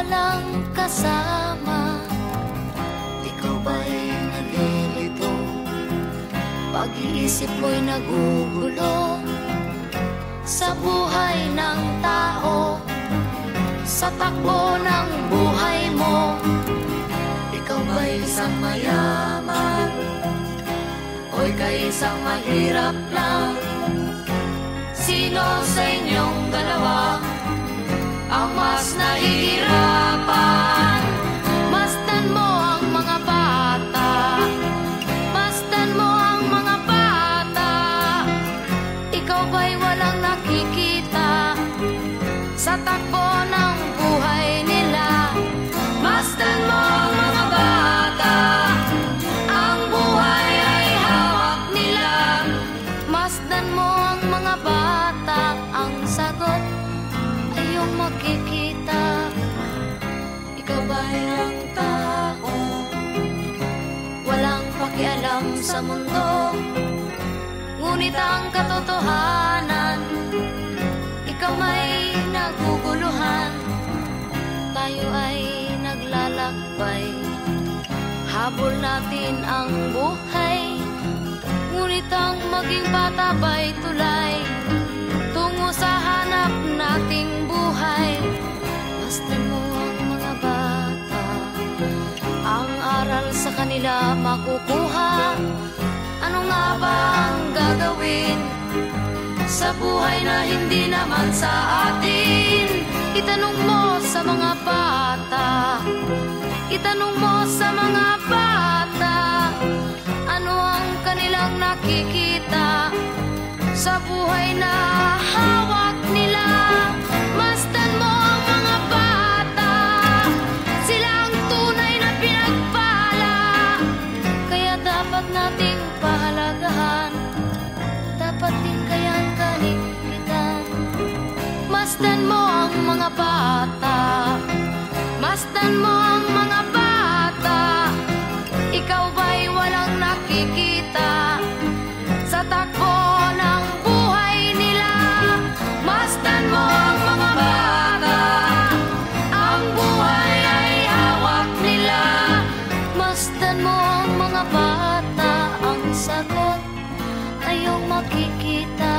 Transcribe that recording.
walang kasama. Ikaw ba'y nalilito? Pag-iisip mo'y nagugulo sa buhay ng tao, sa takbo ng buhay mo. Ikaw ba'y isang mayaman o ika'y isang mahirap lang? Sino sa inyong dalawa ang mas nahihirapan? Masdan mo ang mga bata, masdan mo ang mga bata. Ikaw ba'y walang nakikita sa takbo ng buhay nila? Masdan mo ang mga bata, ang buhay ay hawak nila. Masdan mo ang mga bata, ang sagot ay iyong makikita. Ikaw ba'y ang tao, walang pakialam sa mundo, ngunit ang katotohanan, ikaw may naguguluhan. Tayo ay naglalakbay, habol natin ang buhay, ngunit ang maging bata ba'y tulay tungo sa hanap nating buhay. Masdan mo ang mga bata, ang aral sa kanila makukuha. Ano nga ba ang gagawin sa buhay na hindi naman sa atin? Itanong mo sa mga bata, itanong mo sa mga bata, ano ang kanilang nakikita sa buhay na hawak nila. Masdan mo ang mga bata, sila ang tunay na pinagpala, kaya dapat nating pahalagahan, dapat din kayang kaligpitan. Masdan mo ang mga bata, masdan mo ang mga bata. Ikaw ba'y walang nakikita sa takbo ng buhay nila? Masdan mo ang mga bata, ang buhay ay hawak nila. Masdan mo ang mga bata, ang sagot ay iyong makikita.